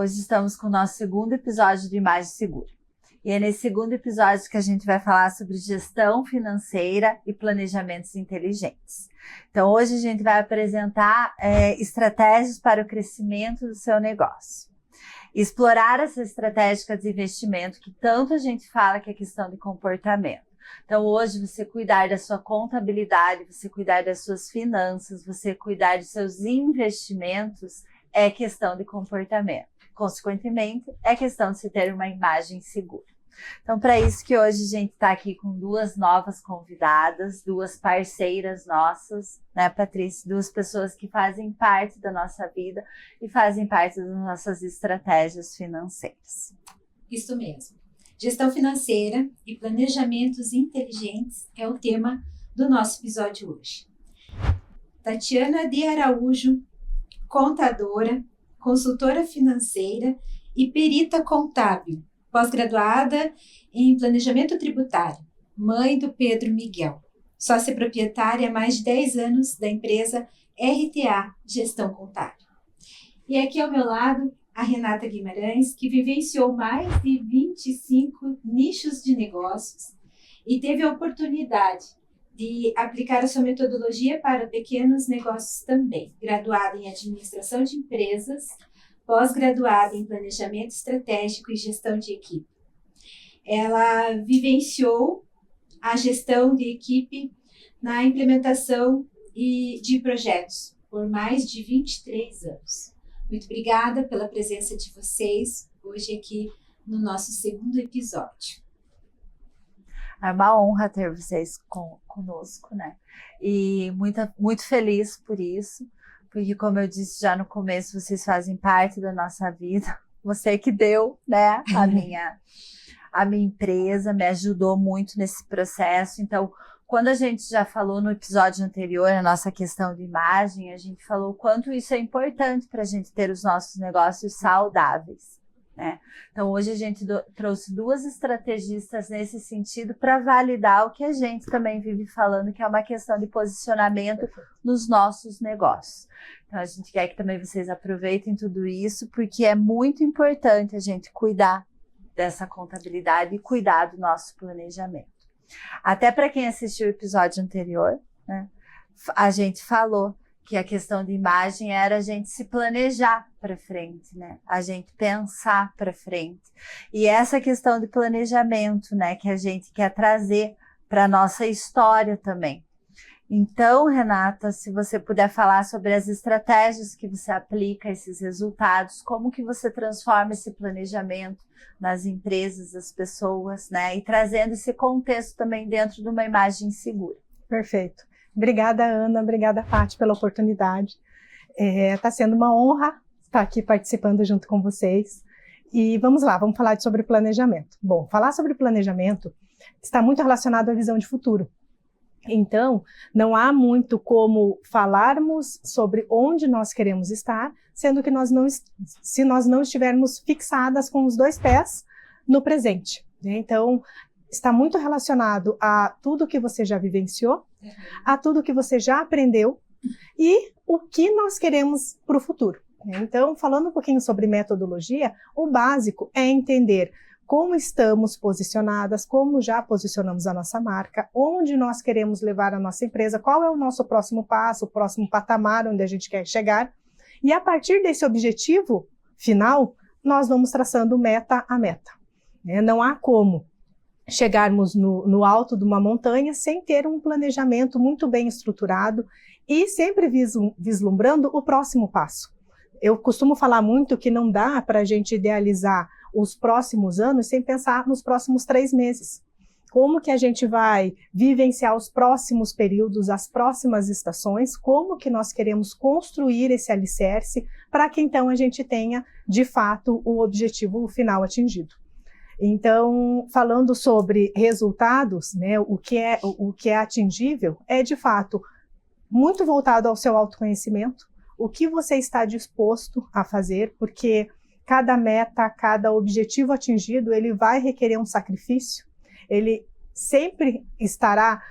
Hoje estamos com o nosso segundo episódio de Imagem Segura. E é nesse segundo episódio que a gente vai falar sobre gestão financeira e planejamentos inteligentes. Então, hoje a gente vai apresentar estratégias para o crescimento do seu negócio. Explorar essa estratégia de investimento que tanto a gente fala que é questão de comportamento. Então, hoje, você cuidar da sua contabilidade, você cuidar das suas finanças, você cuidar dos seus investimentos é questão de comportamento. Consequentemente, é questão de se ter uma imagem segura. Então, para isso que hoje a gente está aqui com duas novas convidadas, duas parceiras nossas, né, Patrícia? Duas pessoas que fazem parte da nossa vida e fazem parte das nossas estratégias financeiras. Isso mesmo. Gestão financeira e planejamentos inteligentes é o tema do nosso episódio hoje. Tatiana de Araújo, contadora, consultora financeira e perita contábil, pós-graduada em planejamento tributário, mãe do Pedro Miguel, sócia proprietária há mais de 10 anos da empresa RTA Gestão Contábil. E aqui ao meu lado, a Renata Guimarães, que vivenciou mais de 25 nichos de negócios e teve a oportunidade de aplicar a sua metodologia para pequenos negócios também, graduada em administração de empresas, pós-graduada em planejamento estratégico e gestão de equipe. Ela vivenciou a gestão de equipe na implementação de projetos por mais de 23 anos. Muito obrigada pela presença de vocês hoje aqui no nosso segundo episódio. É uma honra ter vocês conosco, né? E muito feliz por isso, porque como eu disse já no começo, vocês fazem parte da nossa vida. Você que deu, né, a minha empresa, me ajudou muito nesse processo. Então, quando a gente já falou no episódio anterior, a nossa questão de imagem, a gente falou o quanto isso é importante para a gente ter os nossos negócios saudáveis, né? Então, hoje a gente trouxe duas estrategistas nesse sentido para validar o que a gente também vive falando, que é uma questão de posicionamento nos nossos negócios. Então, a gente quer que também vocês aproveitem tudo isso, porque é muito importante a gente cuidar dessa contabilidade e cuidar do nosso planejamento. Até para quem assistiu o episódio anterior, né, a gente falou que a questão de imagem era a gente se planejar para frente, né? A gente pensar para frente. E essa questão de planejamento, né, que a gente quer trazer para a nossa história também. Então, Renata, se você puder falar sobre as estratégias que você aplica a esses resultados, como que você transforma esse planejamento nas empresas, das pessoas, né? E trazendo esse contexto também dentro de uma imagem segura. Perfeito. Obrigada, Ana. Obrigada, Paty, pela oportunidade. Está sendo uma honra estar aqui participando junto com vocês. E vamos lá, vamos falar sobre planejamento. Bom, falar sobre planejamento está muito relacionado à visão de futuro. Então, não há muito como falarmos sobre onde nós queremos estar, sendo que se nós não estivermos fixadas com os dois pés no presente, né? Então, está muito relacionado a tudo que você já vivenciou, a tudo que você já aprendeu e o que nós queremos para o futuro, né? Então, falando um pouquinho sobre metodologia, o básico é entender como estamos posicionadas, como já posicionamos a nossa marca, onde nós queremos levar a nossa empresa, qual é o nosso próximo passo, o próximo patamar onde a gente quer chegar. E a partir desse objetivo final, nós vamos traçando meta a meta, né? Não há como chegarmos no alto de uma montanha sem ter um planejamento muito bem estruturado e sempre vislumbrando o próximo passo. Eu costumo falar muito que não dá para a gente idealizar os próximos anos sem pensar nos próximos 3 meses. Como que a gente vai vivenciar os próximos períodos, as próximas estações, como que nós queremos construir esse alicerce para que então a gente tenha, de fato, o objetivo final atingido. Então, falando sobre resultados, né, o que é atingível é, de fato, muito voltado ao seu autoconhecimento, o que você está disposto a fazer, porque cada meta, cada objetivo atingido, ele vai requerer um sacrifício, ele sempre estará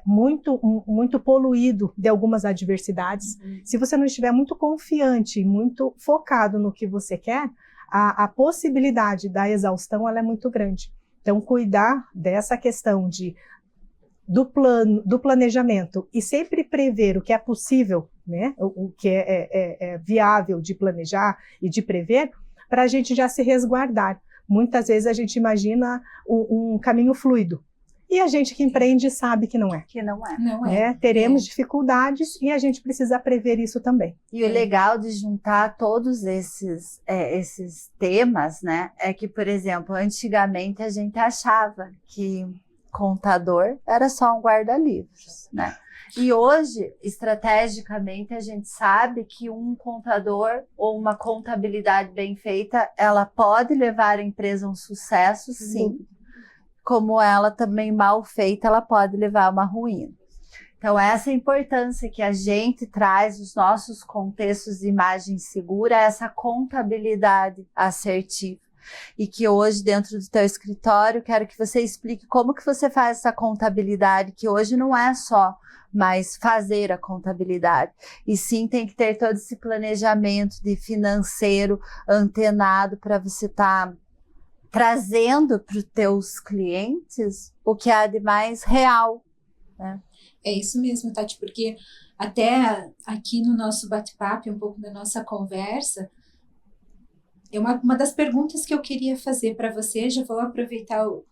muito poluído de algumas adversidades. Se você não estiver muito confiante, muito focado no que você quer, a possibilidade da exaustão ela é muito grande. Então, cuidar dessa questão do planejamento e sempre prever o que é possível, né? O que é viável de planejar e de prever, para a gente já se resguardar. Muitas vezes a gente imagina um caminho fluido, e a gente que empreende sabe que não é. Que não é. Não é. Teremos dificuldades e a gente precisa prever isso também. E o legal de juntar todos esses temas, né, é que, por exemplo, antigamente a gente achava que contador era só um guarda-livros, né? E hoje, estrategicamente, a gente sabe que um contador ou uma contabilidade bem feita, ela pode levar a empresa a um sucesso, sim. Como ela também mal feita, ela pode levar a uma ruína. Então, essa é a importância que a gente traz nos nossos contextos de imagem segura, essa contabilidade assertiva. E que hoje, dentro do teu escritório, quero que você explique como que você faz essa contabilidade, que hoje não é só mais fazer a contabilidade, e sim tem que ter todo esse planejamento de financeiro antenado para você estar trazendo para os teus clientes o que há de mais real, né? É isso mesmo, Tati, porque até aqui no nosso bate-papo, um pouco da nossa conversa, é uma das perguntas que eu queria fazer para você. Já vou aproveitar o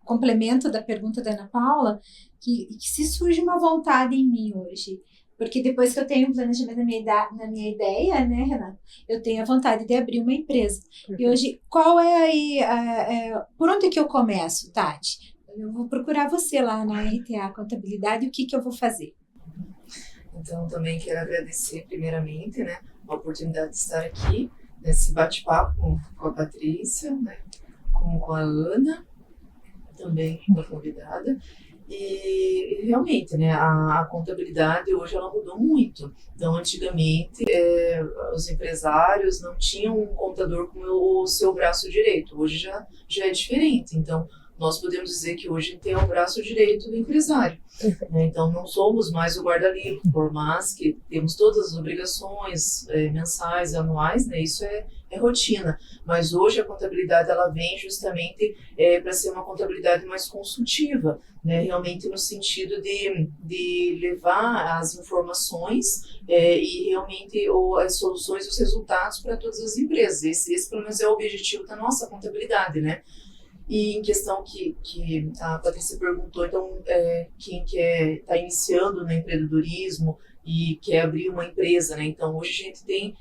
complemento da pergunta da Ana Paula, que se surge uma vontade em mim hoje, porque depois que eu tenho um planejamento na minha ideia, né, Renata, eu tenho a vontade de abrir uma empresa. E hoje, qual é aí, por onde que eu começo, Tati? Eu vou procurar você lá na RTA Contabilidade, o que eu vou fazer? Então, também quero agradecer primeiramente, né, a oportunidade de estar aqui, nesse bate-papo com a Patrícia, né, com a Ana, também uma convidada. E realmente, né, a contabilidade hoje ela mudou muito. Então, antigamente, os empresários não tinham um contador como o seu braço direito. Hoje já é diferente. Então, nós podemos dizer que hoje tem o braço direito do empresário. Né? Então, não somos mais o guarda-livro, por mais que temos todas as obrigações mensais, anuais, né? Isso é rotina. Mas hoje a contabilidade ela vem justamente para ser uma contabilidade mais consultiva, né? Realmente no sentido de levar as informações e realmente as soluções e os resultados para todas as empresas. Esse pelo menos é o objetivo da nossa contabilidade, né? E em questão que a Patrícia perguntou, então, quem está iniciando no empreendedorismo e quer abrir uma empresa, né? Então, hoje a gente tem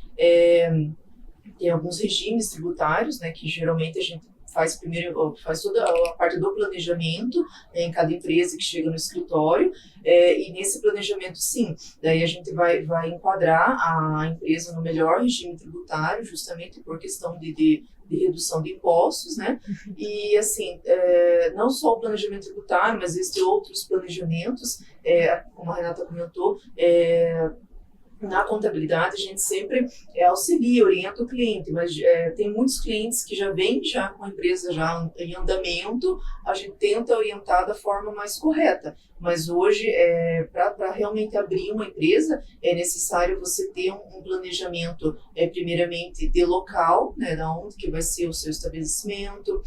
alguns regimes tributários, né? Que geralmente a gente faz toda a parte do planejamento, né, em cada empresa que chega no escritório, e nesse planejamento, sim, daí a gente vai enquadrar a empresa no melhor regime tributário, justamente por questão de redução de impostos, né? E, assim, não só o planejamento tributário, mas existem outros planejamentos, como a Renata comentou, na contabilidade a gente sempre auxilia, orienta o cliente, mas tem muitos clientes que já vêm com a empresa já em andamento, a gente tenta orientar da forma mais correta, mas hoje para realmente abrir uma empresa é necessário você ter um planejamento primeiramente de local, né, da onde que vai ser o seu estabelecimento,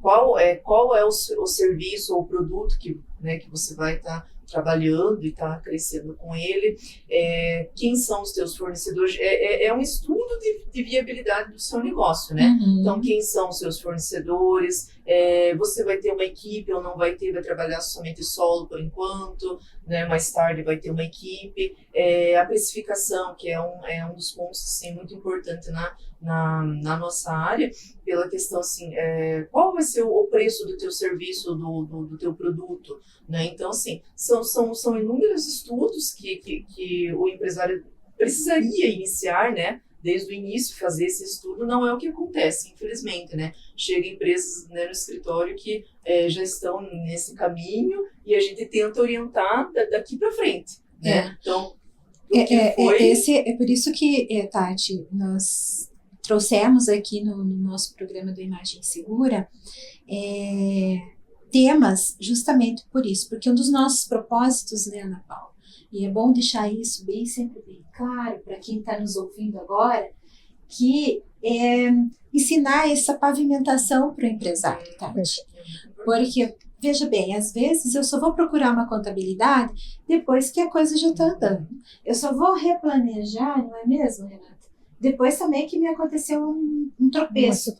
qual é o serviço ou produto que você vai estar trabalhando e está crescendo com ele, quem são os teus fornecedores, é um estudo de viabilidade do seu negócio, né? Uhum. Então, quem são os seus fornecedores, você vai ter uma equipe ou não vai trabalhar somente solo por enquanto, né? Mais tarde vai ter uma equipe, a precificação, que é um dos pontos assim, muito importante na nossa área, pela questão assim, qual vai ser o preço do teu serviço, do teu produto, né? Então, assim, são inúmeros estudos que o empresário precisaria iniciar, né? Desde o início, fazer esse estudo. Não é o que acontece, infelizmente, né? Chega empresas, né, no escritório que já estão nesse caminho e a gente tenta orientar daqui para frente, né? Então, é por isso que, Tati, nós trouxemos aqui no nosso programa do Imagem Segura temas justamente por isso, porque um dos nossos propósitos, né, Ana Paula, e é bom deixar isso sempre bem claro para quem está nos ouvindo agora, que é ensinar essa pavimentação para o empresário, Tati. Porque, veja bem, às vezes eu só vou procurar uma contabilidade depois que a coisa já está andando. Eu só vou replanejar, não é mesmo, Renata? Depois também que me aconteceu um tropeço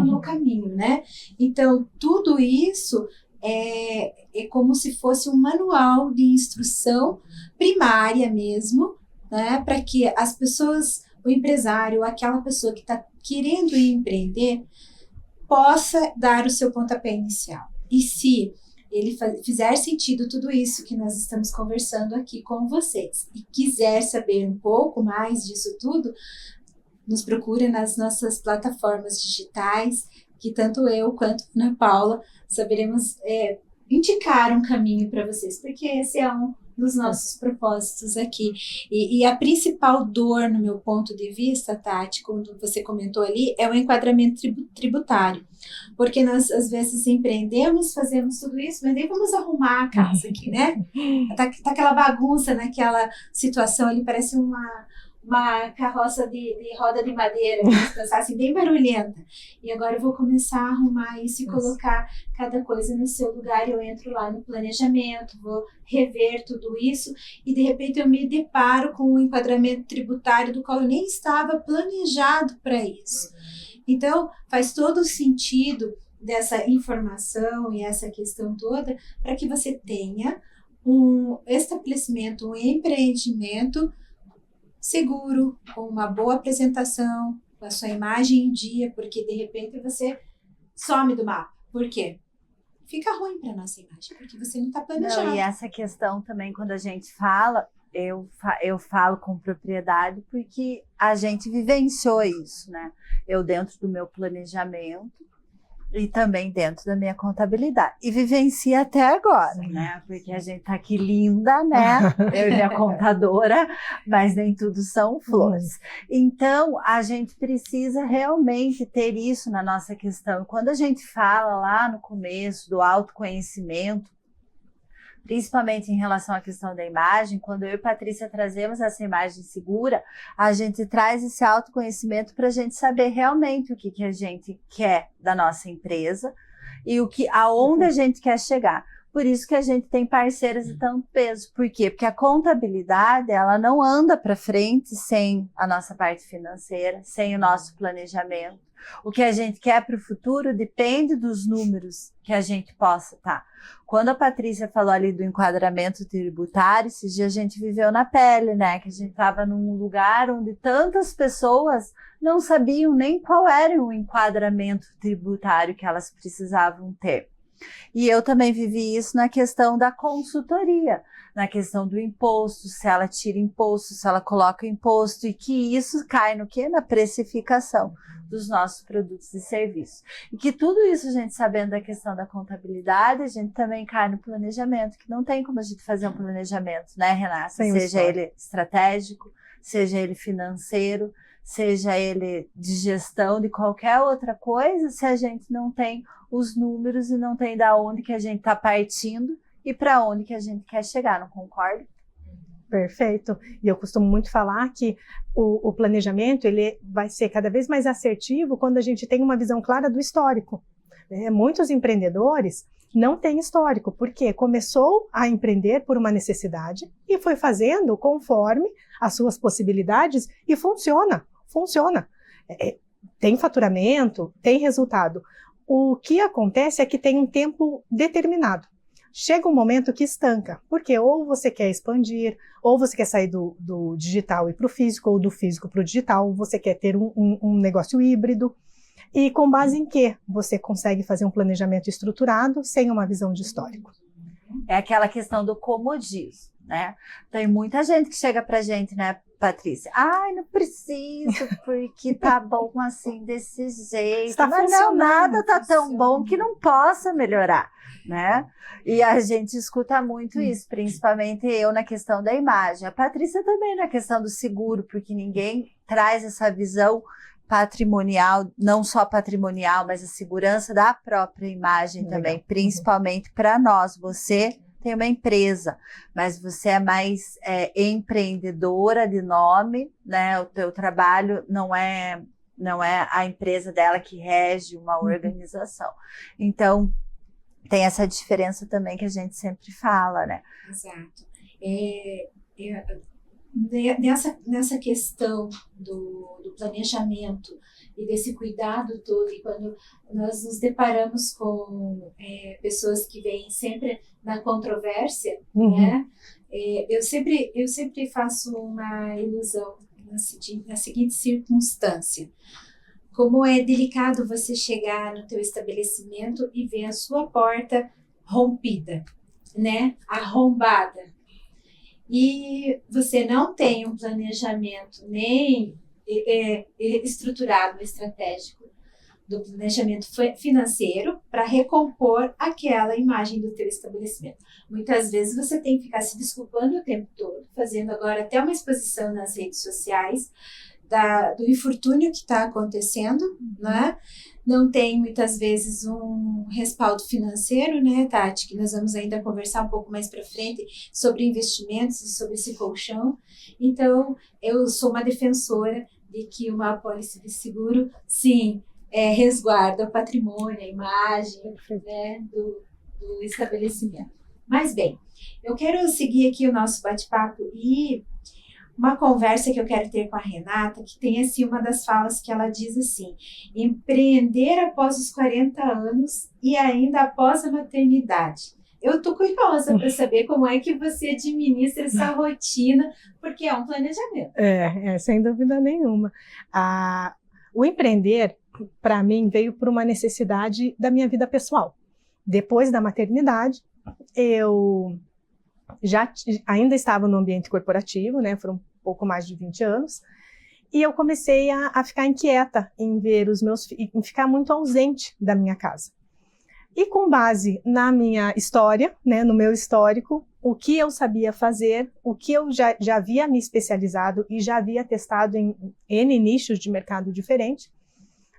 no caminho, né? Então, tudo isso é como se fosse um manual de instrução primária mesmo, né? Para que as pessoas, o empresário, aquela pessoa que está querendo empreender, possa dar o seu pontapé inicial. E se ele fizer sentido tudo isso que nós estamos conversando aqui com vocês e quiser saber um pouco mais disso tudo, nos procure nas nossas plataformas digitais, que tanto eu quanto a Ana Paula saberemos indicar um caminho para vocês, porque esse é um dos nossos propósitos aqui. E a principal dor, no meu ponto de vista, Tati, como você comentou ali, é o enquadramento tributário. Porque nós, às vezes, empreendemos, fazemos tudo isso, mas nem vamos arrumar a casa aqui, né? Tá aquela bagunça naquela situação ali, parece uma carroça de roda de madeira, assim, bem barulhenta. E agora eu vou começar a arrumar isso e colocar cada coisa no seu lugar. Eu entro lá no planejamento, vou rever tudo isso e, de repente, eu me deparo com um enquadramento tributário do qual eu nem estava planejado para isso. Então, faz todo o sentido dessa informação e essa questão toda para que você tenha um estabelecimento, um empreendimento seguro, com uma boa apresentação, com a sua imagem em dia, porque de repente você some do mapa. Por quê? Fica ruim para a nossa imagem, porque você não está planejado. Não, e essa questão também, quando a gente fala, eu falo com propriedade, porque a gente vivenciou isso, né? Eu dentro do meu planejamento e também dentro da minha contabilidade. E vivencia até agora, né? Porque a gente tá aqui linda, né? Eu e minha contadora, mas nem tudo são flores. Então, a gente precisa realmente ter isso na nossa questão. Quando a gente fala lá no começo do autoconhecimento, principalmente em relação à questão da imagem, quando eu e Patrícia trazemos essa imagem segura, a gente traz esse autoconhecimento para a gente saber realmente o que a gente quer da nossa empresa e aonde a gente quer chegar. Por isso que a gente tem parceiras de tanto peso. Por quê? Porque a contabilidade, ela não anda para frente sem a nossa parte financeira, sem o nosso planejamento. O que a gente quer para o futuro depende dos números que a gente possa estar. Quando a Patrícia falou ali do enquadramento tributário, esses dias a gente viveu na pele, né? Que a gente estava num lugar onde tantas pessoas não sabiam nem qual era o enquadramento tributário que elas precisavam ter. E eu também vivi isso na questão da consultoria, na questão do imposto, se ela tira imposto, se ela coloca imposto, e que isso cai no quê? Na precificação dos nossos produtos e serviços. E que tudo isso, a gente sabendo da questão da contabilidade, a gente também cai no planejamento, que não tem como a gente fazer um planejamento, né, Renata? Seja ele estratégico, seja ele financeiro, seja ele de gestão, de qualquer outra coisa, se a gente não tem os números e não tem da onde que a gente está partindo e para onde que a gente quer chegar, não concorda? Perfeito. E eu costumo muito falar que o planejamento ele vai ser cada vez mais assertivo quando a gente tem uma visão clara do histórico. Muitos empreendedores não têm histórico, porque começou a empreender por uma necessidade e foi fazendo conforme as suas possibilidades e funciona. Tem faturamento, tem resultado. O que acontece é que tem um tempo determinado. Chega um momento que estanca, porque ou você quer expandir, ou você quer sair do digital e para o físico, ou do físico para o digital, ou você quer ter um negócio híbrido. E com base em que você consegue fazer um planejamento estruturado sem uma visão de histórico? É aquela questão do comodismo, né? Tem muita gente que chega pra gente, né, Patrícia? Ai, não preciso, porque tá bom assim, desse jeito. Está mas não, nada tá tão bom que não possa melhorar, né? E a gente escuta muito isso, principalmente eu na questão da imagem. A Patrícia também na questão do seguro, porque ninguém traz essa visão patrimonial, não só patrimonial, mas a segurança da própria imagem também, principalmente para nós. Você tem uma empresa, mas você é mais empreendedora de nome, né? O teu trabalho não é não é a empresa dela que rege uma organização. Então, tem essa diferença também que a gente sempre fala, né? Exato. Nessa questão do planejamento e desse cuidado todo, e quando nós nos deparamos com pessoas que vêm sempre na controvérsia, né? Eu sempre faço uma ilusão na seguinte circunstância. Como é delicado você chegar no teu estabelecimento e ver a sua porta rompida, né? Arrombada. E você não tem um planejamento nem estruturado, estratégico do planejamento financeiro para recompor aquela imagem do teu estabelecimento. Muitas vezes você tem que ficar se desculpando o tempo todo, fazendo agora até uma exposição nas redes sociais do infortúnio que está acontecendo, né? Não tem muitas vezes um respaldo financeiro, né, Tati? Que nós vamos ainda conversar um pouco mais para frente sobre investimentos e sobre esse colchão. Então, eu sou uma defensora de que uma apólice de seguro, sim, resguarda o patrimônio, a imagem, né, do estabelecimento. Mas bem, eu quero seguir aqui o nosso bate-papo e uma conversa que eu quero ter com a Renata, que tem assim uma das falas que ela diz assim: empreender após os 40 anos e ainda após a maternidade. Eu estou curiosa para saber como é que você administra essa rotina, porque é um planejamento. Sem dúvida nenhuma. O empreender, para mim, veio por uma necessidade da minha vida pessoal. Depois da maternidade, eu ainda estava no ambiente corporativo, né? Foram um pouco mais de 20 anos, e eu comecei a ficar inquieta em ver os meus filhos, em ficar muito ausente da minha casa. E com base na minha história, né, no meu histórico, o que eu sabia fazer, o que eu já havia me especializado e já havia testado em N nichos de mercado diferente,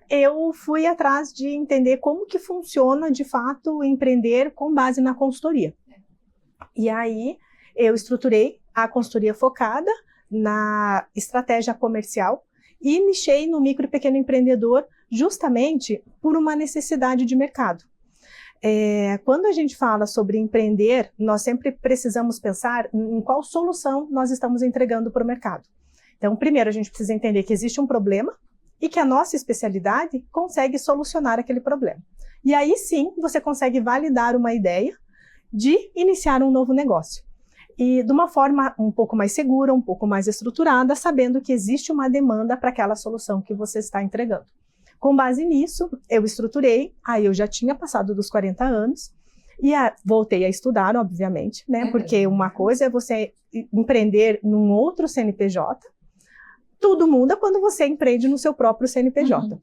eu fui atrás de entender como que funciona, de fato, empreender com base na consultoria. E aí, eu estruturei a consultoria focada na estratégia comercial e nichei no micro e pequeno empreendedor justamente por uma necessidade de mercado. Quando a gente fala sobre empreender, nós sempre precisamos pensar em qual solução nós estamos entregando para o mercado. Então, primeiro, a gente precisa entender que existe um problema e que a nossa especialidade consegue solucionar aquele problema. E aí sim, você consegue validar uma ideia de iniciar um novo negócio. E de uma forma um pouco mais segura, um pouco mais estruturada, sabendo que existe uma demanda para aquela solução que você está entregando. Com base nisso, eu estruturei, aí eu já tinha passado dos 40 anos, e voltei a estudar, obviamente, né? Porque uma coisa é você empreender num outro CNPJ, tudo muda quando você empreende no seu próprio CNPJ.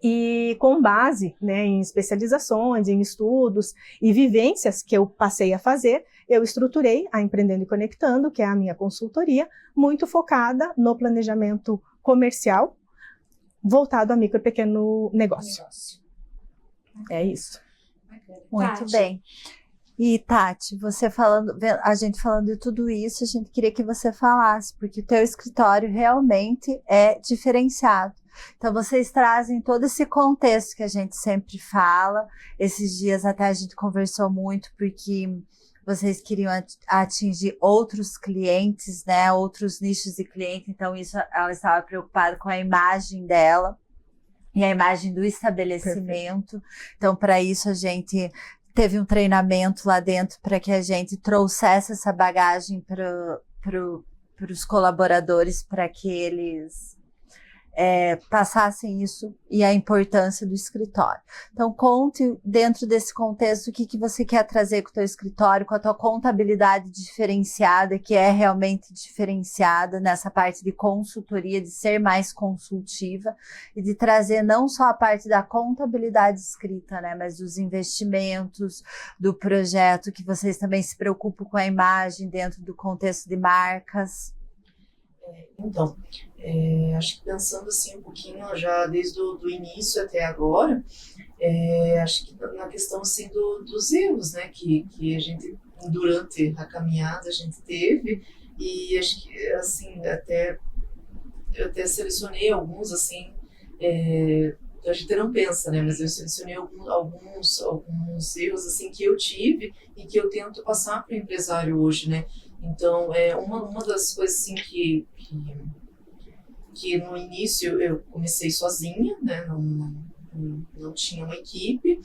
E com base, né, em especializações, em estudos e vivências que eu passei a fazer, eu estruturei a Empreendendo e Conectando, que é a minha consultoria, muito focada no planejamento comercial, voltado a micro e pequeno negócio. É isso. Muito Tati. bem. E Tati, a gente falando de tudo isso, a gente queria que você falasse, porque o teu escritório realmente é diferenciado. Então, vocês trazem todo esse contexto que a gente sempre fala. Esses dias até a gente conversou muito, porque vocês queriam atingir outros clientes, né? Outros nichos de cliente. Então, isso ela estava preocupada com a imagem dela e a imagem do estabelecimento. Perfeito. Então, para isso, a gente teve um treinamento lá dentro para que a gente trouxesse essa bagagem para os colaboradores, para que eles passassem isso e a importância do escritório. Então, conte dentro desse contexto o que você quer trazer com o teu escritório, com a tua contabilidade diferenciada, que é realmente diferenciada nessa parte de consultoria, de ser mais consultiva e de trazer não só a parte da contabilidade escrita, né, mas dos investimentos, do projeto, que vocês também se preocupam com a imagem dentro do contexto de marcas. Então, acho que pensando assim um pouquinho já desde o início até agora, acho que na questão assim dos erros, né, que a gente durante a caminhada a gente teve, e acho que assim eu até selecionei alguns assim a gente não pensa, né? Mas eu selecionei alguns erros assim que eu tive e que eu tento passar para o empresário hoje, né? Então, uma das coisas assim que no início eu comecei sozinha, né? Não tinha uma equipe,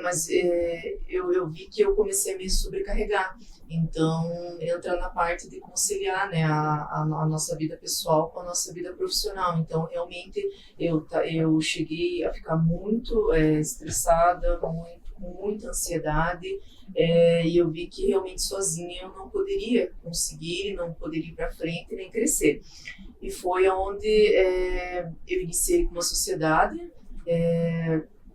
mas eu vi que eu comecei a me sobrecarregar. Então, entra na parte de conciliar, né, a nossa vida pessoal com a nossa vida profissional. Então, realmente, eu cheguei a ficar muito estressada, com muita ansiedade, e eu vi que realmente sozinha eu não poderia conseguir, não poderia ir para frente nem crescer. E foi onde eu iniciei com uma sociedade,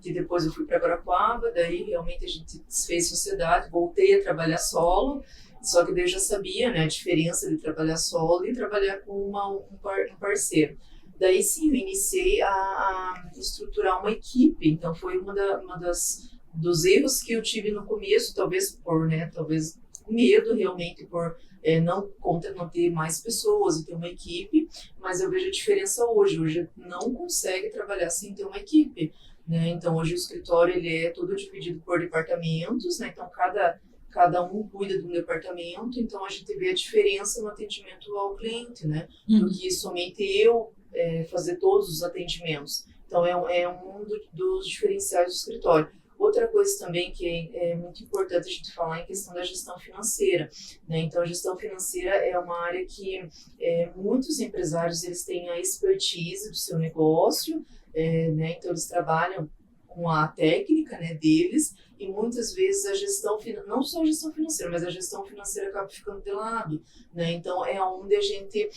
que depois eu fui para Guarapuava, daí realmente a gente desfez sociedade, voltei a trabalhar solo, só que daí eu já sabia, né, a diferença de trabalhar solo e trabalhar com um parceiro. Daí sim, eu iniciei a estruturar uma equipe, então foi dos erros que eu tive no começo, talvez talvez medo realmente por não ter mais pessoas e ter uma equipe, mas eu vejo a diferença hoje não consegue trabalhar sem ter uma equipe, né? Então hoje o escritório ele é todo dividido por departamentos, né? Então cada um cuida de um departamento, então a gente vê a diferença no atendimento ao cliente, né? Do que somente eu fazer todos os atendimentos. Então é um dos diferenciais do escritório. Outra coisa também que é muito importante a gente falar em questão da gestão financeira, né? Então, a gestão financeira é uma área que muitos empresários eles têm a expertise do seu negócio, né? Então, eles trabalham com a técnica, né, deles e muitas vezes a gestão, não só a gestão financeira, mas a gestão financeira acaba ficando de lado, né? Então, é onde a gente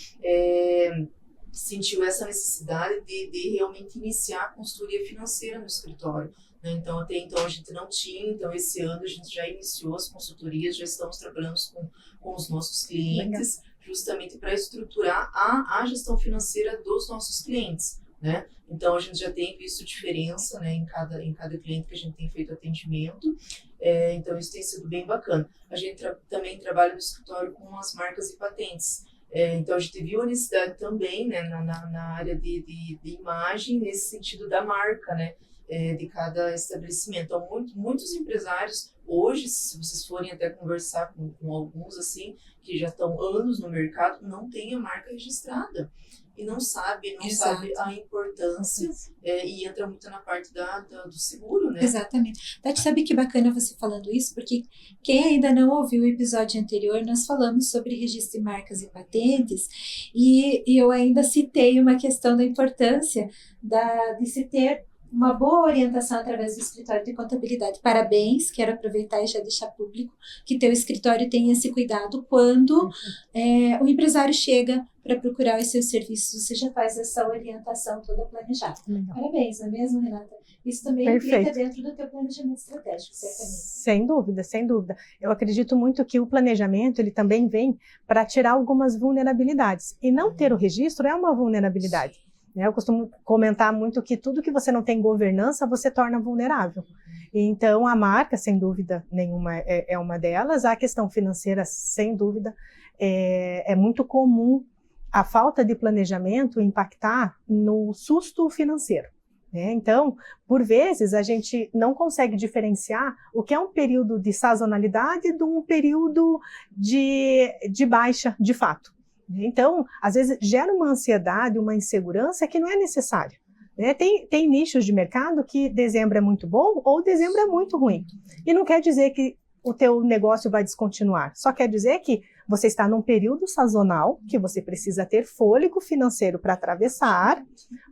sentiu essa necessidade de realmente iniciar a consultoria financeira no escritório. Então, até então a gente não tinha, então esse ano a gente já iniciou as consultorias, já estamos trabalhando com os nossos clientes, justamente para estruturar a gestão financeira dos nossos clientes, né? Então, a gente já tem visto diferença, né, em cada cliente que a gente tem feito atendimento, então isso tem sido bem bacana. A gente também trabalha no escritório com as marcas e patentes. Então, a gente viu a necessidade também, né, na área de imagem, nesse sentido da marca, né, de cada estabelecimento. Então, muitos empresários, hoje, se vocês forem até conversar com alguns, assim, que já estão anos no mercado, não tem a marca registrada. E não sabe a importância, e entra muito na parte do seguro, né? Exatamente. Tati, sabe que bacana você falando isso, porque quem ainda não ouviu o episódio anterior, nós falamos sobre registro de marcas e patentes, e eu ainda citei uma questão da importância de se ter uma boa orientação através do escritório de contabilidade. Parabéns, quero aproveitar e já deixar público que teu escritório tenha esse cuidado quando o empresário chega para procurar os seus serviços, você já faz essa orientação toda planejada. Parabéns, não é mesmo, Renata? Isso também implica dentro do teu planejamento estratégico, certamente. Sem dúvida, sem dúvida. Eu acredito muito que o planejamento ele também vem para tirar algumas vulnerabilidades. E não ter o registro é uma vulnerabilidade. Eu costumo comentar muito que tudo que você não tem governança, você torna vulnerável. Então, a marca, sem dúvida nenhuma, é uma delas. A questão financeira, sem dúvida, é muito comum a falta de planejamento impactar no susto financeiro. Então, por vezes, a gente não consegue diferenciar o que é um período de sazonalidade de um período de baixa, de fato. Então, às vezes, gera uma ansiedade, uma insegurança que não é necessária. Tem nichos de mercado que dezembro é muito bom ou dezembro é muito ruim. E não quer dizer que o teu negócio vai descontinuar. Só quer dizer que você está num período sazonal, que você precisa ter fôlego financeiro para atravessar,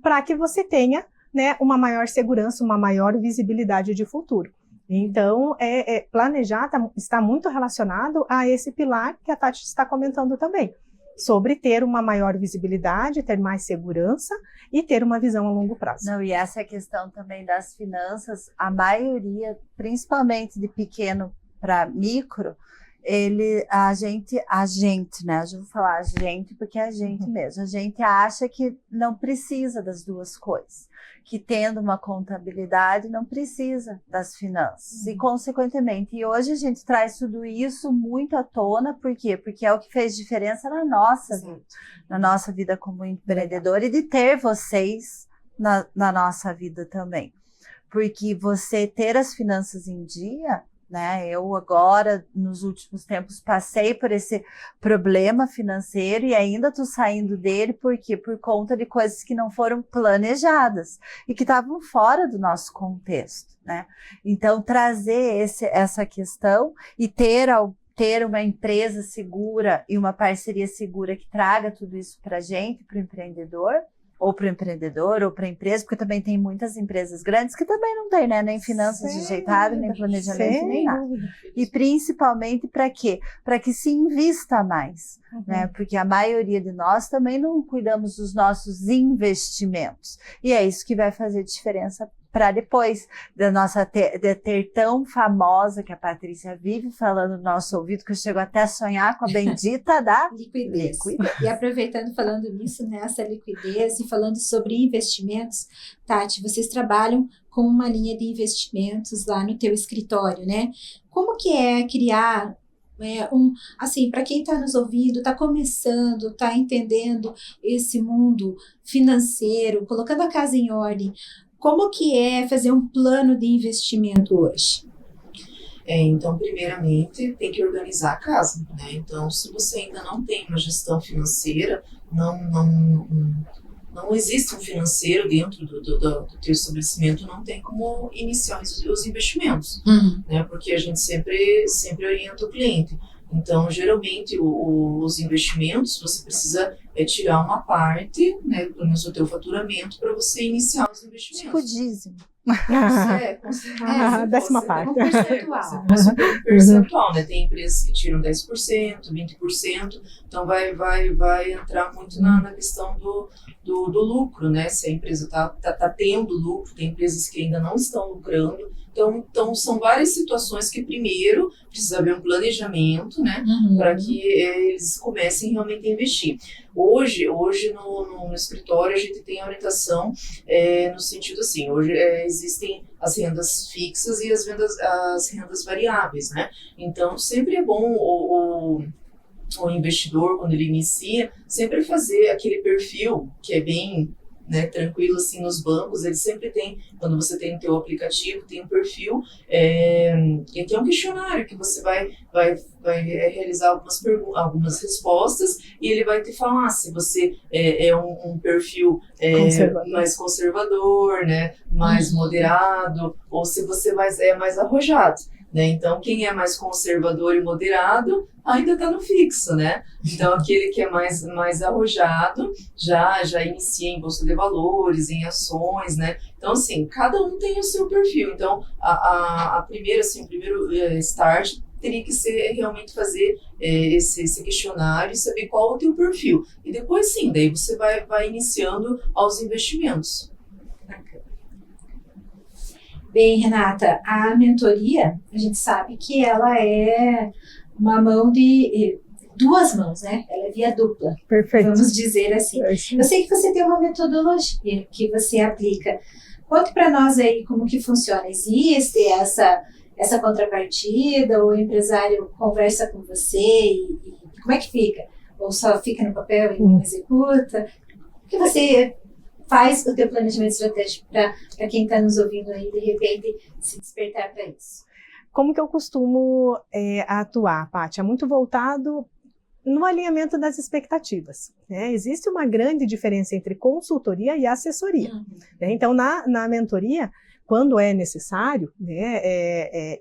para que você tenha, né, uma maior segurança, uma maior visibilidade de futuro. Então, planejar está muito relacionado a esse pilar que a Tati está comentando também, sobre ter uma maior visibilidade, ter mais segurança e ter uma visão a longo prazo. Não, e essa questão também das finanças, a maioria, principalmente de pequeno para micro, a gente, né? Eu vou falar a gente porque é a gente mesmo. A gente acha que não precisa das duas coisas, que tendo uma contabilidade não precisa das finanças e consequentemente. E hoje a gente traz tudo isso muito à tona, por quê? Porque é o que fez diferença na nossa vida como empreendedor e de ter vocês na nossa vida também. Porque você ter as finanças em dia, né? Eu agora, nos últimos tempos, passei por esse problema financeiro e ainda estou saindo dele, por quê? Por conta de coisas que não foram planejadas e que estavam fora do nosso contexto, né? Então, trazer essa questão e ter uma empresa segura e uma parceria segura que traga tudo isso para a gente, para o empreendedor, ou para a empresa, porque também tem muitas empresas grandes que também não tem, né? Nem finanças ajeitadas, nem planejamento, nem nada. E principalmente para quê? Para que se invista mais, né? Porque a maioria de nós também não cuidamos dos nossos investimentos. E é isso que vai fazer diferença para depois da nossa ter tão famosa, que a Patrícia vive falando no nosso ouvido, que eu chego até a sonhar com a bendita da liquidez. E aproveitando, falando nisso, nessa liquidez e falando sobre investimentos, Tati, vocês trabalham com uma linha de investimentos lá no teu escritório, né? Como que é criar assim, para quem está nos ouvindo, está começando, está entendendo esse mundo financeiro, colocando a casa em ordem, como que é fazer um plano de investimento hoje? Então, primeiramente, tem que organizar a casa, né? Então, se você ainda não tem uma gestão financeira, não existe um financeiro dentro do teu estabelecimento, não tem como iniciar os investimentos, né? Porque a gente sempre orienta o cliente. Então, geralmente, os investimentos, você precisa tirar uma parte, né, do teu faturamento para você iniciar os investimentos. Tipo dízimo. Décima parte. Um percentual. Um percentual, né? Tem empresas que tiram 10%, 20%, então vai entrar muito na questão do lucro, né? Se a empresa tá tendo lucro, tem empresas que ainda não estão lucrando. Então são várias situações que primeiro precisa haver um planejamento, né, para que eles comecem realmente a investir. Hoje no escritório a gente tem a orientação no sentido assim, hoje existem as rendas fixas e as rendas variáveis, né? Então sempre é bom o investidor, quando ele inicia, sempre fazer aquele perfil que é bem, né, tranquilo assim nos bancos. Ele sempre tem, quando você tem o teu aplicativo, tem um perfil, e tem um questionário que você vai realizar algumas respostas e ele vai te falar se você é um perfil mais conservador, né, mais moderado, ou se você é mais arrojado. Né? Então, quem é mais conservador e moderado ainda está no fixo, né? Então, aquele que é mais arrojado já inicia em bolsa de valores, em ações, né? Então, assim, cada um tem o seu perfil. Então, o primeiro start teria que ser realmente fazer esse questionário e saber qual é o teu perfil. E depois, sim, daí você vai iniciando aos investimentos. Bem, Renata, a mentoria, a gente sabe que ela é uma mão de duas mãos, né? Ela é via dupla. Perfeito. Vamos dizer assim. Eu sei que você tem uma metodologia que você aplica. Conte para nós aí como que funciona. Existe essa contrapartida? Ou o empresário conversa com você e como é que fica? Ou só fica no papel e não executa? O que você faz o teu planejamento estratégico para quem está nos ouvindo aí, de repente, se despertar para isso? Como que eu costumo atuar, Paty? É muito voltado no alinhamento das expectativas, né? Existe uma grande diferença entre consultoria e assessoria. Né? Então, na mentoria, quando é necessário, né,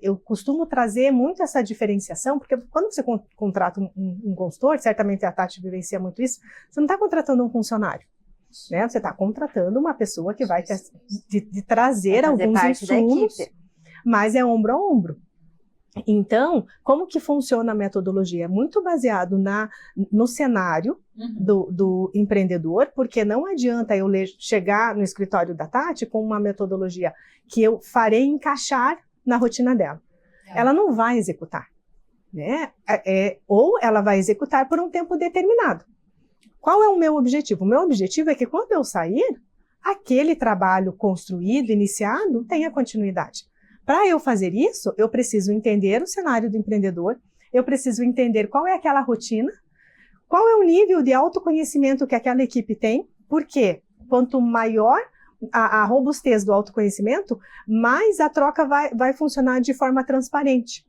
eu costumo trazer muito essa diferenciação, porque quando você contrata um consultor, certamente a Tati vivencia muito isso, você não está contratando um funcionário. Né? Você está contratando uma pessoa que vai de trazer alguns insumos, mas é ombro a ombro. Então, como que funciona a metodologia? Muito baseado no cenário do empreendedor, porque não adianta eu chegar no escritório da Tati com uma metodologia que eu farei encaixar na rotina dela. Ela não vai executar, né? Ou ela vai executar por um tempo determinado. Qual é o meu objetivo? O meu objetivo é que quando eu sair, aquele trabalho construído, iniciado, tenha continuidade. Para eu fazer isso, eu preciso entender o cenário do empreendedor, eu preciso entender qual é aquela rotina, qual é o nível de autoconhecimento que aquela equipe tem, porque quanto maior a robustez do autoconhecimento, mais a troca vai funcionar de forma transparente.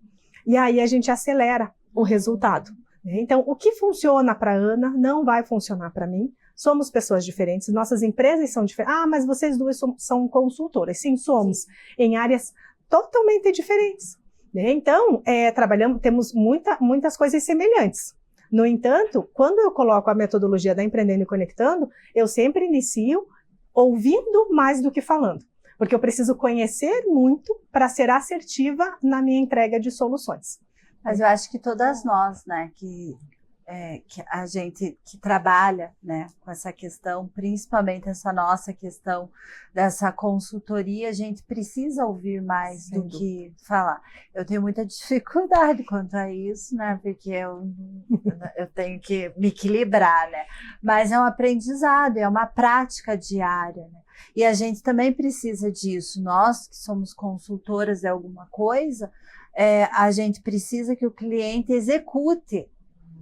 E aí a gente acelera o resultado. Então, o que funciona para a Ana não vai funcionar para mim. Somos pessoas diferentes, nossas empresas são diferentes. Ah, mas vocês duas são consultoras. Sim, somos. Sim. Em áreas totalmente diferentes. Então, temos muitas coisas semelhantes. No entanto, quando eu coloco a metodologia da Empreendendo e Conectando, eu sempre inicio ouvindo mais do que falando. Porque eu preciso conhecer muito para ser assertiva na minha entrega de soluções. Mas eu acho que todas nós, né, que a gente que trabalha, né, com essa questão, principalmente essa nossa questão dessa consultoria, a gente precisa ouvir mais do que falar. Eu tenho muita dificuldade quanto a isso, né, porque eu tenho que me equilibrar, né, mas é um aprendizado, é uma prática diária, né, e a gente também precisa disso. Nós que somos consultoras de alguma coisa, a gente precisa que o cliente execute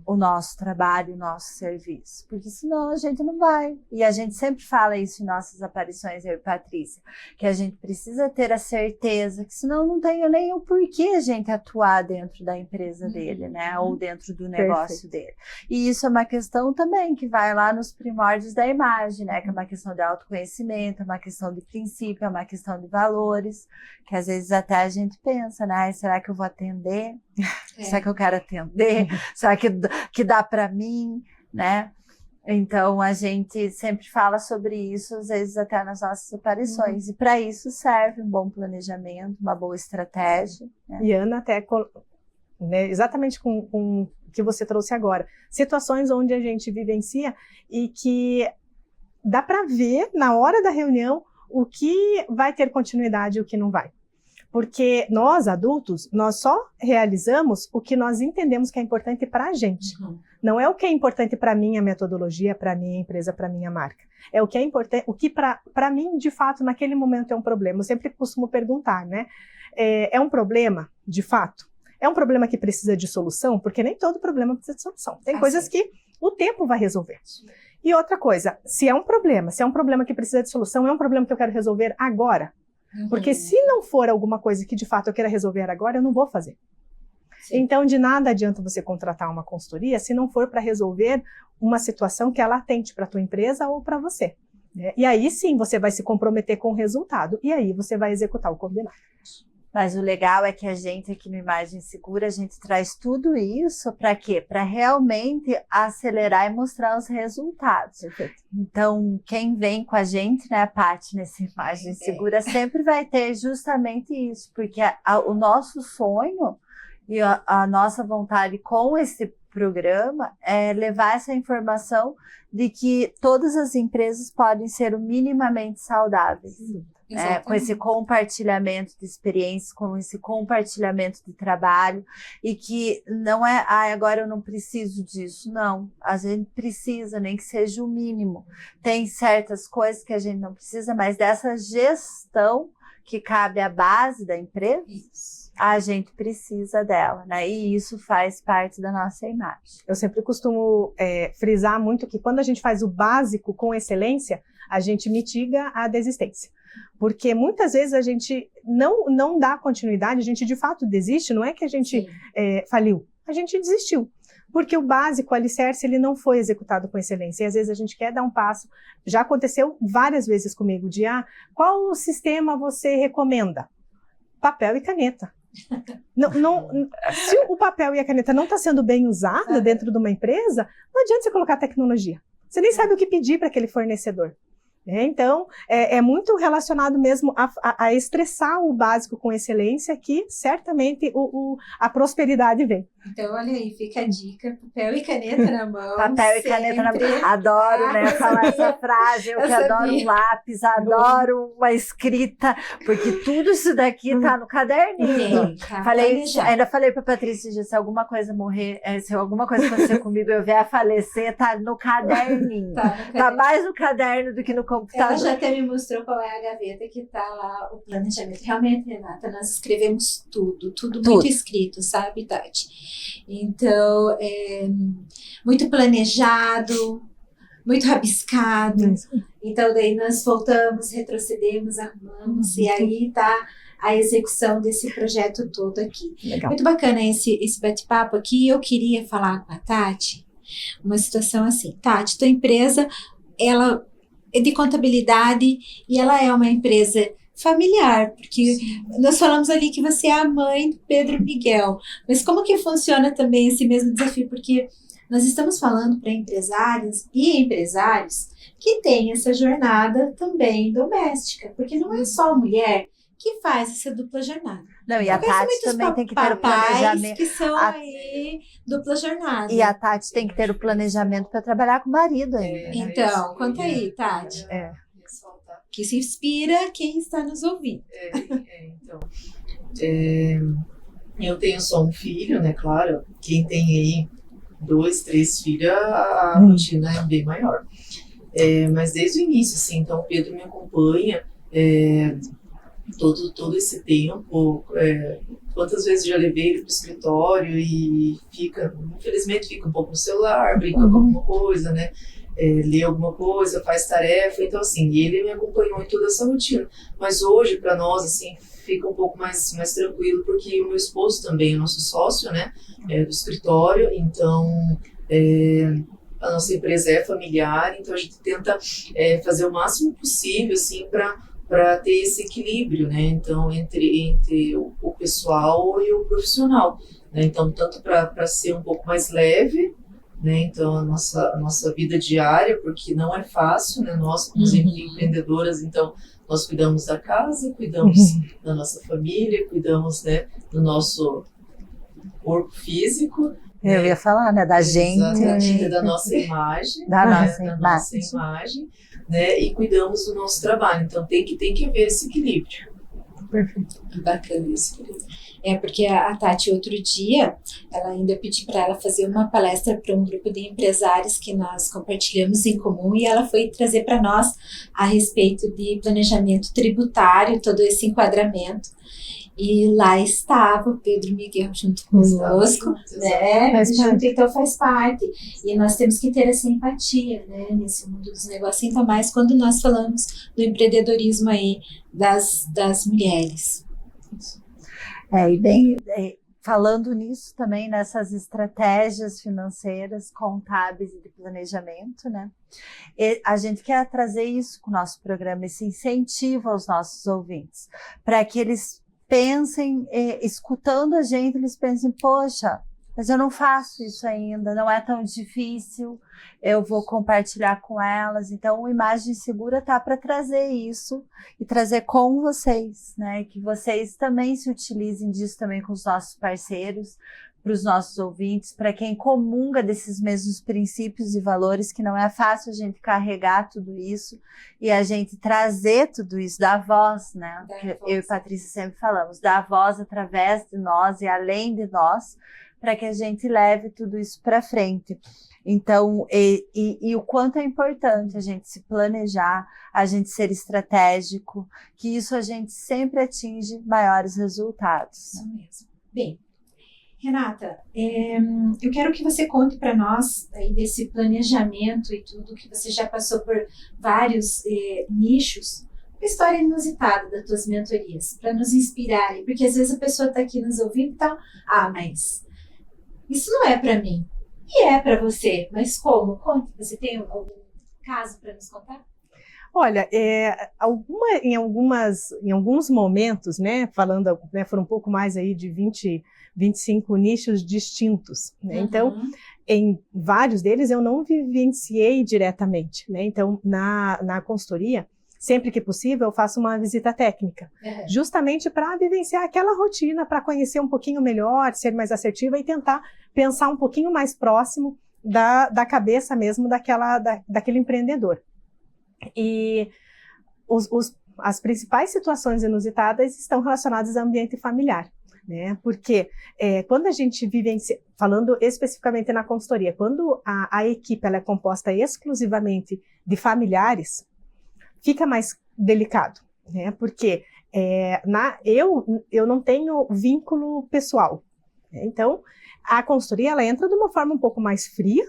o nosso trabalho, o nosso serviço, porque senão a gente não vai. E a gente sempre fala isso em nossas aparições, eu e Patrícia, que a gente precisa ter a certeza que senão não tem nem o porquê a gente atuar dentro da empresa dele, né, ou dentro do negócio dele. E isso é uma questão também que vai lá nos primórdios da imagem, né, que é uma questão de autoconhecimento, é uma questão de princípio, é uma questão de valores, que às vezes até a gente pensa, né, será que eu vou atender? Será que eu quero atender? Será que dá para mim, né? Então, a gente sempre fala sobre isso, às vezes até nas nossas aparições. E para isso serve um bom planejamento, uma boa estratégia. Né? E Ana, até né, exatamente com o que você trouxe agora, situações onde a gente vivencia e que dá para ver na hora da reunião o que vai ter continuidade e o que não vai. Porque nós, adultos, nós só realizamos o que nós entendemos que é importante para a gente. Não é o que é importante para a minha metodologia, para a minha empresa, para a minha marca. É o que é importante, o que para mim, de fato, naquele momento é um problema. Eu sempre costumo perguntar, né? É um problema, de fato? É um problema que precisa de solução? Porque nem todo problema precisa de solução. Tem coisas que o tempo vai resolver. E outra coisa, se é um problema que precisa de solução, é um problema que eu quero resolver agora. Porque se não for alguma coisa que de fato eu queira resolver agora, eu não vou fazer. Sim. Então, de nada adianta você contratar uma consultoria se não for para resolver uma situação que é latente para a tua empresa ou para você. Né? E aí sim, você vai se comprometer com o resultado e aí você vai executar o combinado. Mas o legal é que a gente aqui no Imagem Segura, a gente traz tudo isso para quê? Para realmente acelerar e mostrar os resultados. Perfeito. Então, quem vem com a gente, né, Paty, nesse Imagem Segura, sempre vai ter justamente isso, porque o nosso sonho e a nossa vontade com esse programa é levar essa informação de que todas as empresas podem ser o minimamente saudáveis. Com esse compartilhamento de experiências, com esse compartilhamento de trabalho, e que não é, agora eu não preciso disso, não, a gente precisa, nem que seja o mínimo. Tem certas coisas que a gente não precisa, mas dessa gestão que cabe à base da empresa, a gente precisa dela, né? E isso faz parte da nossa imagem. Eu sempre costumo frisar muito que quando a gente faz o básico com excelência, a gente mitiga a desistência. Porque muitas vezes a gente não dá continuidade, a gente de fato desiste, não é que a gente faliu, a gente desistiu. Porque o básico, o alicerce, ele não foi executado com excelência. E às vezes a gente quer dar um passo. Já aconteceu várias vezes comigo de, qual sistema você recomenda? Papel e caneta. Se o papel e a caneta não estão sendo bem usados dentro de uma empresa, não adianta você colocar tecnologia. Você nem sabe o que pedir para aquele fornecedor. Então, é muito relacionado mesmo a estressar o básico com excelência, que certamente a prosperidade vem. Então, olha aí, fica a dica, papel e caneta na mão. Papel e caneta na mão. Adoro, né, falar essa frase, eu que adoro um lápis, adoro uma escrita, porque tudo isso daqui tá no caderninho. Ainda falei pra Patrícia, se alguma coisa morrer, se alguma coisa acontecer comigo, eu vier a falecer, tá no caderninho. Tá mais no caderno do que no computador. Ela já até me mostrou qual é a gaveta que tá lá, o planejamento. Realmente, Renata, nós escrevemos tudo muito escrito, sabe, Tati? Então, muito planejado, muito rabiscado. Isso. Então, daí nós voltamos, retrocedemos, arrumamos, e aí tá a execução desse projeto todo aqui. Legal. Muito bacana esse bate-papo aqui. Eu queria falar com a Tati uma situação assim. Tati, tua empresa, ela é de contabilidade e ela é uma empresa familiar, porque nós falamos ali que você é a mãe do Pedro Miguel, mas como que funciona também esse mesmo desafio? Porque nós estamos falando para empresárias e empresários que têm essa jornada também doméstica, porque não é só a mulher que faz essa dupla jornada. Não, e a Tati também tem que ter o planejamento. Que são aí dupla jornada. E a Tati tem que ter o planejamento para trabalhar com o marido ainda. Então, conta aí, Tati. Que se inspira quem está nos ouvindo. Então, eu tenho só um filho, né? Claro, quem tem aí 2, 3 filhos, a rotina é bem maior. Mas desde o início, assim, então o Pedro me acompanha todo esse tempo. Quantas vezes já levei ele para o escritório e infelizmente fica um pouco no celular, brinca com alguma coisa, né? Lê alguma coisa, faz tarefa, então assim, ele me acompanhou em toda essa rotina. Mas hoje, para nós, assim, fica um pouco mais tranquilo, porque o meu esposo também é nosso sócio, né, do escritório, então a nossa empresa é familiar, então a gente tenta fazer o máximo possível, assim, para ter esse equilíbrio, né, então entre o pessoal e o profissional, né, então tanto para ser um pouco mais leve, né, então a nossa vida diária, porque não é fácil, né, nós como empreendedoras, então nós cuidamos da casa, cuidamos da nossa família, cuidamos, né, do nosso corpo físico. Eu ia falar, né, da gente. Exatamente, da nossa imagem. Nossa imagem, né, e cuidamos do nosso trabalho. Então tem que haver esse equilíbrio. Perfeito. Bacana esse equilíbrio. Porque a Tati, outro dia, ela ainda pediu para ela fazer uma palestra para um grupo de empresários que nós compartilhamos em comum, e ela foi trazer para nós a respeito de planejamento tributário, todo esse enquadramento. E lá estava o Pedro Miguel junto conosco, né? Então faz parte. E nós temos que ter essa empatia, né? Nesse mundo dos negócios, ainda mais quando nós falamos do empreendedorismo aí das mulheres. Falando nisso também, nessas estratégias financeiras, contábeis e de planejamento, né? A gente quer trazer isso com o nosso programa, esse incentivo aos nossos ouvintes, para que eles pensem, escutando a gente, eles pensem, poxa, mas eu não faço isso ainda, não é tão difícil, eu vou compartilhar com elas. Então, o Imagem Segura tá para trazer isso e trazer com vocês, né? Que vocês também se utilizem disso também com os nossos parceiros, para os nossos ouvintes, para quem comunga desses mesmos princípios e valores, que não é fácil a gente carregar tudo isso e a gente trazer tudo isso, dar voz, né? Eu e Patrícia sempre falamos, dar voz através de nós e além de nós, para que a gente leve tudo isso para frente. Então, e o quanto é importante a gente se planejar, a gente ser estratégico, que isso a gente sempre atinge maiores resultados. Isso mesmo. Bem, Renata, eu quero que você conte para nós aí desse planejamento e tudo, que você já passou por vários nichos, uma história inusitada das tuas mentorias, para nos inspirar, porque às vezes a pessoa está aqui nos ouvindo e tá, mas isso não é para mim. E é para você, mas como? Conte, você tem algum caso para nos contar? Olha, em alguns momentos, né, falando, né, foram um pouco mais aí de 25 nichos distintos, né? Então, em vários deles eu não vivenciei diretamente, né? Então, na consultoria, sempre que possível, eu faço uma visita técnica, justamente para vivenciar aquela rotina, para conhecer um pouquinho melhor, ser mais assertiva e tentar pensar um pouquinho mais próximo da cabeça mesmo daquele empreendedor. E as principais situações inusitadas estão relacionadas ao ambiente familiar, né? Porque quando a gente vivencia, falando especificamente na consultoria, quando a equipe ela é composta exclusivamente de familiares, fica mais delicado, né? Porque eu não tenho vínculo pessoal, né? Então a consultoria ela entra de uma forma um pouco mais fria,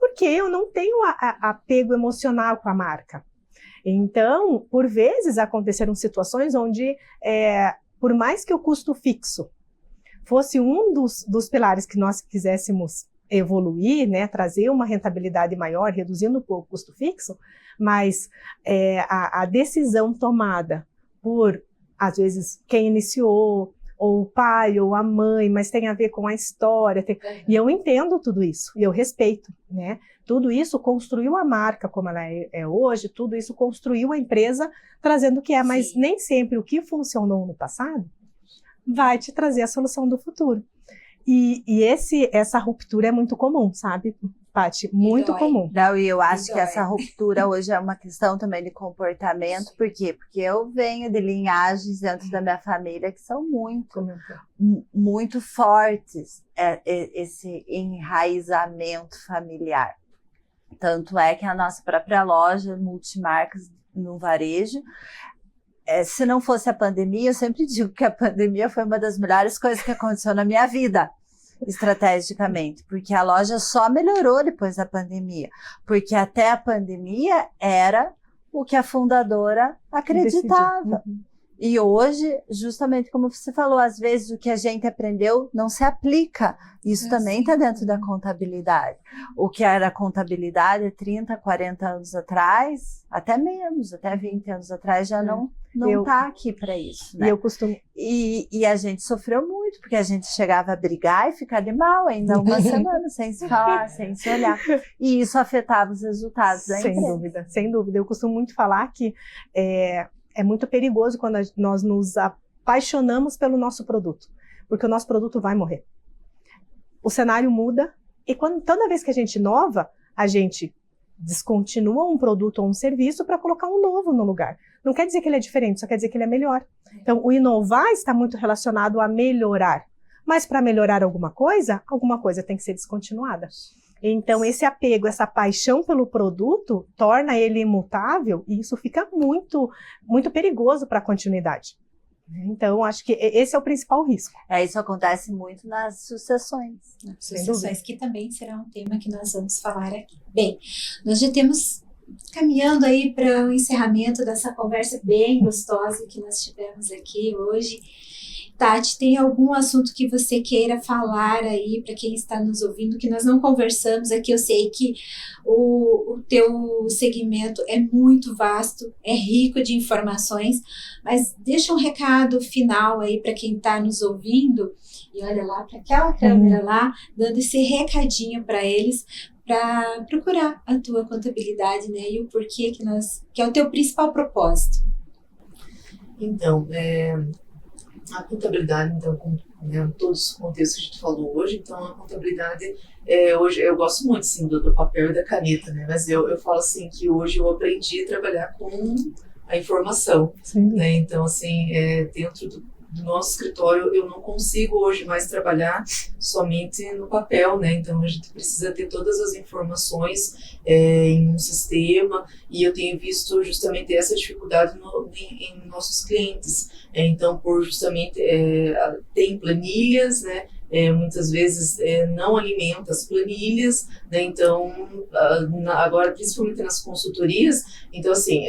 porque eu não tenho apego emocional com a marca. Então, por vezes, aconteceram situações onde, por mais que o custo fixo fosse um dos pilares que nós quiséssemos evoluir, né, trazer uma rentabilidade maior, reduzindo um pouco o custo fixo, mas a decisão tomada por, às vezes, quem iniciou, ou o pai, ou a mãe, mas tem a ver com a história. E eu entendo tudo isso, e eu respeito, né? Tudo isso construiu a marca como ela é hoje, tudo isso construiu a empresa, trazendo o que é, mas nem sempre o que funcionou no passado vai te trazer a solução do futuro. E essa ruptura é muito comum, sabe, Paty? Muito comum. Não, e eu acho que essa ruptura hoje é uma questão também de comportamento. Por quê? Porque eu venho de linhagens dentro da minha família que são muito fortes, esse enraizamento familiar. Tanto é que a nossa própria loja, multimarcas no varejo, se não fosse a pandemia, eu sempre digo que a pandemia foi uma das melhores coisas que aconteceu na minha vida, estrategicamente, porque a loja só melhorou depois da pandemia, porque até a pandemia era o que a fundadora acreditava. E hoje, justamente como você falou, às vezes o que a gente aprendeu não se aplica. Isso também está dentro da contabilidade. O que era contabilidade 30, 40 anos atrás, até menos, até 20 anos atrás, já não está aqui para isso. Né? E eu costumo... E a gente sofreu muito, porque a gente chegava a brigar e ficar de mal ainda uma semana, sem se falar, sem se olhar. E isso afetava os resultados da empresa. Sem dúvida, sem dúvida. Eu costumo muito falar que é muito perigoso quando nós nos apaixonamos pelo nosso produto, porque o nosso produto vai morrer. O cenário muda e toda vez que a gente inova, a gente descontinua um produto ou um serviço para colocar um novo no lugar. Não quer dizer que ele é diferente, só quer dizer que ele é melhor. Então, o inovar está muito relacionado a melhorar. Mas para melhorar alguma coisa tem que ser descontinuada. Então, esse apego, essa paixão pelo produto, torna ele imutável e isso fica muito, muito perigoso para a continuidade. Então, acho que esse é o principal risco. Isso acontece muito nas sucessões. Né? Sucessões, que também será um tema que nós vamos falar aqui. Bem, nós já temos caminhando aí para o encerramento dessa conversa bem gostosa que nós tivemos aqui hoje. Tati, tem algum assunto que você queira falar aí para quem está nos ouvindo, que nós não conversamos aqui? Eu sei que o teu segmento é muito vasto, é rico de informações, mas deixa um recado final aí para quem está nos ouvindo, e olha lá para aquela câmera lá, dando esse recadinho para eles, para procurar a tua contabilidade, né, e o porquê que é o teu principal propósito. Então, a contabilidade, então, com todos os contextos que a gente falou hoje, então a contabilidade, hoje eu gosto muito, assim, do papel e da caneta, né, mas eu falo assim que hoje eu aprendi a trabalhar com a informação, né, então, assim, dentro do nosso escritório eu não consigo hoje mais trabalhar somente no papel, né, então a gente precisa ter todas as informações em um sistema, e eu tenho visto justamente essa dificuldade em nossos clientes. Então, por justamente tem planilhas, né? Muitas vezes não alimenta as planilhas, né? Então, agora, principalmente nas consultorias, então, assim,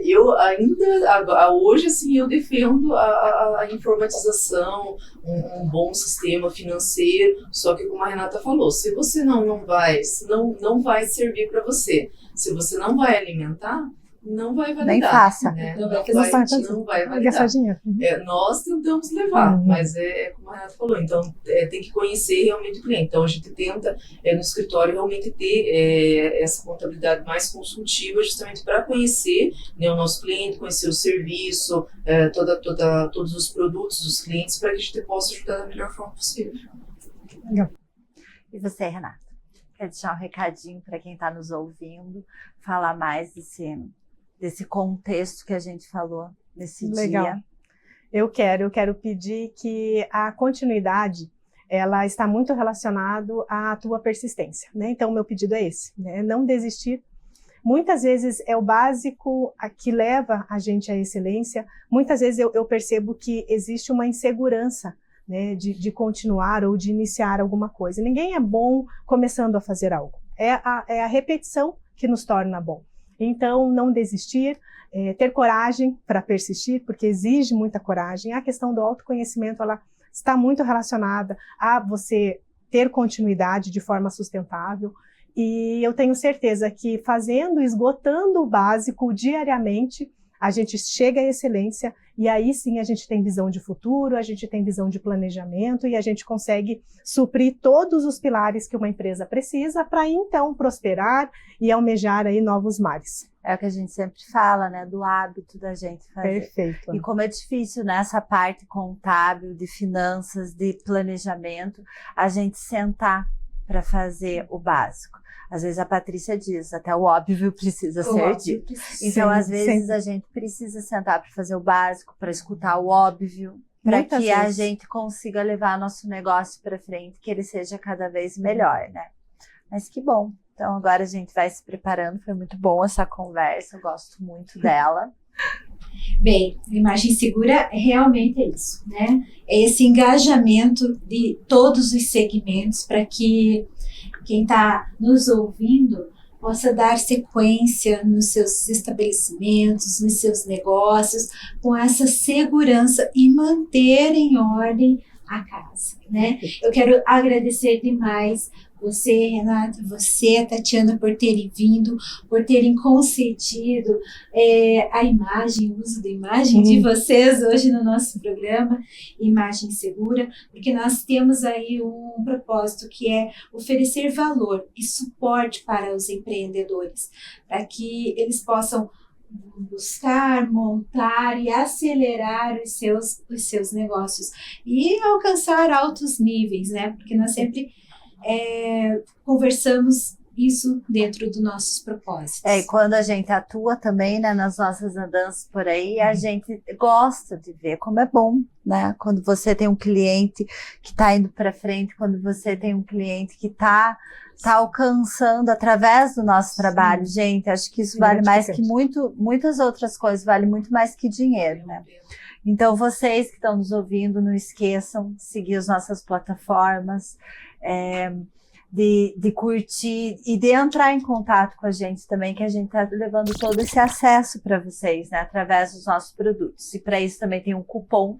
eu ainda, hoje, assim, eu defendo a informatização, um bom sistema financeiro, só que como a Renata falou, se você não vai servir para você, se você não vai alimentar, não vai validar. Nem faça. Né? Não vai validar. Nós tentamos levar, mas como a Renata falou, então tem que conhecer realmente o cliente. Então a gente tenta no escritório realmente ter essa contabilidade mais consultiva, justamente para conhecer, né, o nosso cliente, conhecer o serviço, todos os produtos dos clientes, para que a gente possa ajudar da melhor forma possível. Legal. E você, Renata? Quer deixar um recadinho para quem está nos ouvindo, falar mais desse contexto que a gente falou nesse dia? Eu quero pedir que a continuidade, ela está muito relacionado à tua persistência, né? Então, o meu pedido é esse, né? Não desistir. Muitas vezes é o básico que leva a gente à excelência. Muitas vezes eu percebo que existe uma insegurança, né, de continuar ou de iniciar alguma coisa. Ninguém é bom começando a fazer algo. é a repetição que nos torna bom. Então, não desistir, ter coragem para persistir, porque exige muita coragem. A questão do autoconhecimento, ela está muito relacionada a você ter continuidade de forma sustentável. E eu tenho certeza que fazendo, esgotando o básico diariamente, a gente chega à excelência e aí sim a gente tem visão de futuro, a gente tem visão de planejamento e a gente consegue suprir todos os pilares que uma empresa precisa para então prosperar e almejar aí novos mares. É o que a gente sempre fala, né, do hábito da gente fazer. Perfeito. E como é difícil nessa parte contábil, de finanças, de planejamento, a gente sentar para fazer o básico. Às vezes a Patrícia diz, até o óbvio precisa ser dito. Então, às vezes, a gente precisa sentar para fazer o básico, para escutar o óbvio, para que a gente consiga levar nosso negócio para frente, que ele seja cada vez melhor, né? Mas que bom. Então, agora a gente vai se preparando. Foi muito bom essa conversa, eu gosto muito dela. Bem, Imagem Segura realmente é isso, né? É esse engajamento de todos os segmentos para que quem está nos ouvindo possa dar sequência nos seus estabelecimentos, nos seus negócios, com essa segurança e manter em ordem a casa, né? Eu quero agradecer demais você, Renata, você, Tatiana, por terem vindo, por terem concedido a imagem, o uso da imagem de vocês hoje no nosso programa Imagem Segura, porque nós temos aí um propósito que é oferecer valor e suporte para os empreendedores, para que eles possam buscar, montar e acelerar os seus negócios e alcançar altos níveis, né? Porque nós sempre conversamos isso dentro dos nossos propósitos. E quando a gente atua também, né, nas nossas andanças por aí, a gente gosta de ver como é bom, né? Quando você tem um cliente que está indo para frente, quando você tem um cliente que tá alcançando através do nosso trabalho. Gente, acho que isso vale mais que muitas outras coisas, vale muito mais que dinheiro, né? Então, vocês que estão nos ouvindo, não esqueçam de seguir as nossas plataformas, de curtir e de entrar em contato com a gente também, que a gente está levando todo esse acesso para vocês, né, através dos nossos produtos. E para isso também tem um cupom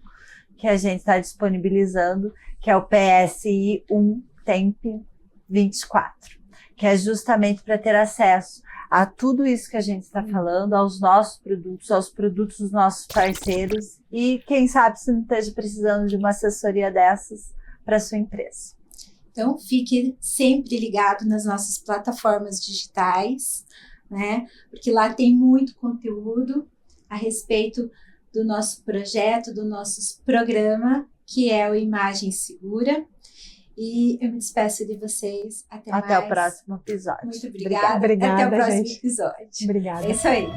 que a gente está disponibilizando, que é o PSI 1 TEMP 24, que é justamente para ter acesso a tudo isso que a gente está falando, aos nossos produtos, aos produtos dos nossos parceiros e quem sabe se não esteja precisando de uma assessoria dessas para sua empresa. Então, fique sempre ligado nas nossas plataformas digitais, né? Porque lá tem muito conteúdo a respeito do nosso projeto, do nosso programa, que é o Imagem Segura. E eu me despeço de vocês. Até mais. Até o próximo episódio. Muito obrigada. Obrigada, até o próximo gente. episódio. Obrigada. É isso aí.